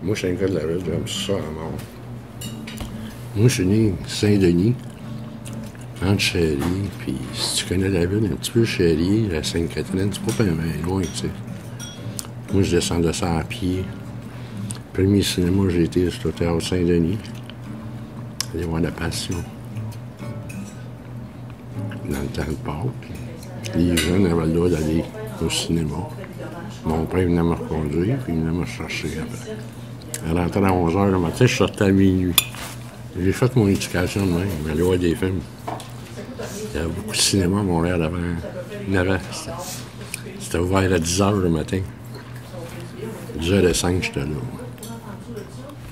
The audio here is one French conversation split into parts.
Moi, je suis un gars de la ville, j'aime ça à mort. Moi, je suis né Saint-Denis, entre Chély, puis si tu connais la ville, un petit peu Chély, la Sainte-Catherine, c'est pas bien loin, tu sais. Moi, je descendais ça à pied. Le premier cinéma où j'ai été, c'était au Théâtre Saint-Denis. Aller voir La Passion. Dans le temps de Pâques. Les jeunes avaient le droit d'aller au cinéma. Mon père venait me reconduire, puis il venait me chercher après. Elle rentrait à 11 h le matin, je sortais à minuit. J'ai fait mon éducation de même, aller voir des films. Il y avait beaucoup de cinéma à Montréal avant 9 ans. C'était ouvert à 10 h le matin. 10h05, j'étais là.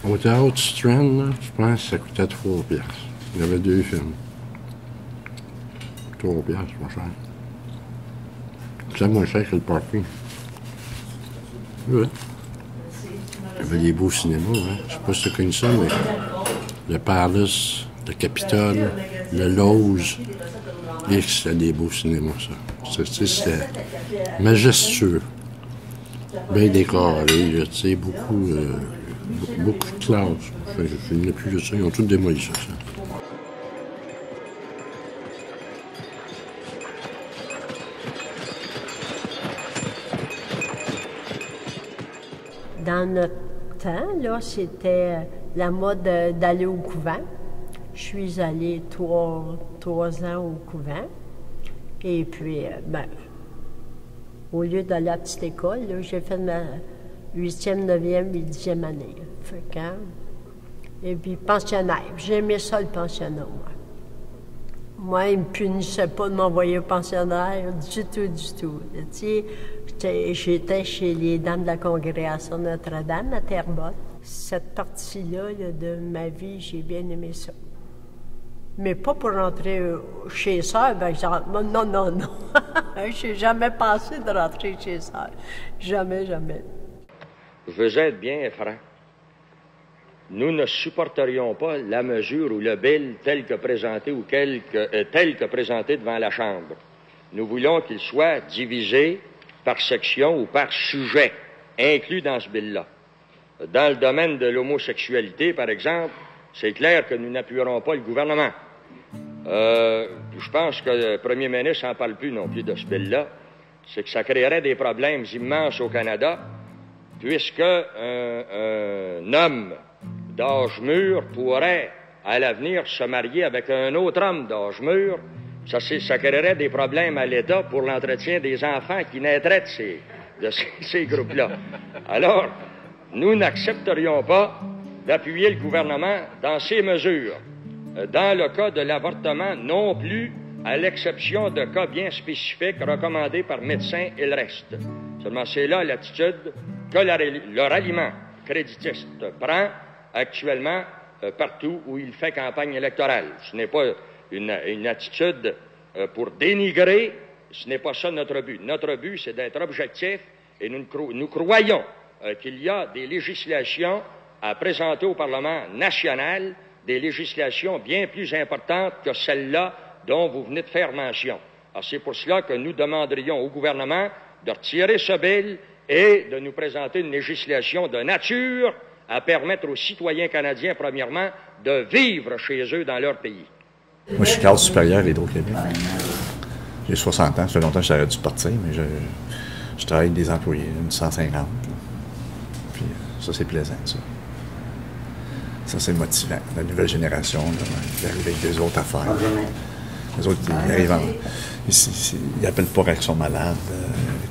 Au théâtre Strand, là, je pense que ça coûtait 3 piastres. Il y avait 2 films. 3 piastres, c'est pas cher. C'est moins cher que le parking. Ouais. Il y avait des beaux cinémas, hein. Je sais pas si tu connais ça, mais le Palace, le Capitole, le Loge, c'était des beaux cinémas, ça. C'était majestueux. Bien décoré, tu sais, beaucoup de classe. Je n'ai plus de ça, ils ont tout démoli ça. Dans notre temps, là, c'était la mode d'aller au couvent. Je suis allée 3 ans au couvent. Et puis, au lieu d'aller à la petite école, là, j'ai fait ma 8e, 9e et 10e année. Fait que, et puis, pensionnaire. J'aimais ça, le pensionnat, moi. Moi, il ne me punissait pas de m'envoyer au pensionnaire, du tout. Tu sais, j'étais chez les Dames de la Congrégation Notre-Dame à Terrebonne. Cette partie-là là, de ma vie, j'ai bien aimé ça. Mais pas pour rentrer chez Sœur, par exemple. Non. Je n'ai jamais pensé de rentrer chez Sœur. Jamais. Je veux être bien franc. Nous ne supporterions pas la mesure ou le bill tel que présenté ou tel que présenté devant la Chambre. Nous voulons qu'il soit divisé par section ou par sujet, inclus dans ce bill-là. Dans le domaine de l'homosexualité, par exemple, c'est clair que nous n'appuierons pas le gouvernement. Je pense que le premier ministre n'en parle plus non plus de ce bill-là. C'est que ça créerait des problèmes immenses au Canada, puisque un homme d'âge mûr pourrait, à l'avenir, se marier avec un autre homme d'âge mûr. Ça créerait des problèmes à l'État pour l'entretien des enfants qui naîtraient de ces groupes-là. Alors, nous n'accepterions pas d'appuyer le gouvernement dans ces mesures. Dans le cas de l'avortement, non plus, à l'exception de cas bien spécifiques recommandés par médecins et le reste. Seulement, c'est là l'attitude que le ralliement créditiste prend actuellement partout où il fait campagne électorale. Ce n'est pas une attitude pour dénigrer, ce n'est pas ça notre but. Notre but, c'est d'être objectif et nous croyons qu'il y a des législations à présenter au Parlement national, des législations bien plus importantes que celle-là dont vous venez de faire mention. Alors, c'est pour cela que nous demanderions au gouvernement de retirer ce bill et de nous présenter une législation de nature à permettre aux citoyens canadiens, premièrement, de vivre chez eux dans leur pays. Moi, je suis cadre supérieur à l'Hydro-Québec. J'ai 60 ans, ça fait longtemps que j'aurais dû partir, mais je travaille avec des employés, une 150. Puis ça, c'est plaisant, ça. Ça, c'est motivant. La nouvelle génération, ils arrivent avec des autres affaires. Les autres, ils arrivent ils n'appellent pas quand ils sont malades.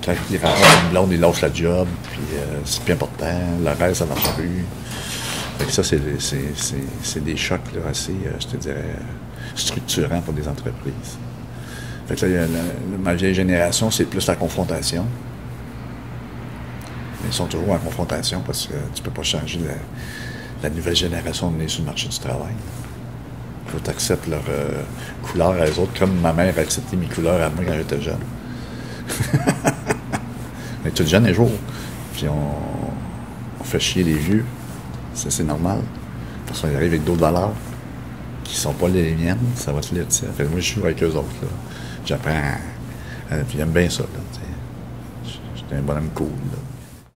Quand ils rencontrent une blonde, ils lâchent la job. Puis c'est plus important. Le reste, ça marche plus. Fait que ça, c'est des chocs là, assez, je te dirais, structurants pour des entreprises. Fait que là, ma vieille génération, c'est plus la confrontation. Ils sont toujours en confrontation parce que tu peux pas changer la nouvelle génération de venir sur le marché du travail. Il faut que tu acceptes leur couleur à eux autres, comme ma mère a accepté mes couleurs à moi quand j'étais jeune. On est tous jeunes un jour. Puis on fait chier les vieux. Ça, c'est normal. Parce qu'on arrive avec d'autres valeurs qui ne sont pas les miennes. Ça va te lire, tu sais. Fait que moi, je suis avec eux autres. J'apprends. Puis j'aime bien ça. J'étais un bonhomme cool. Là.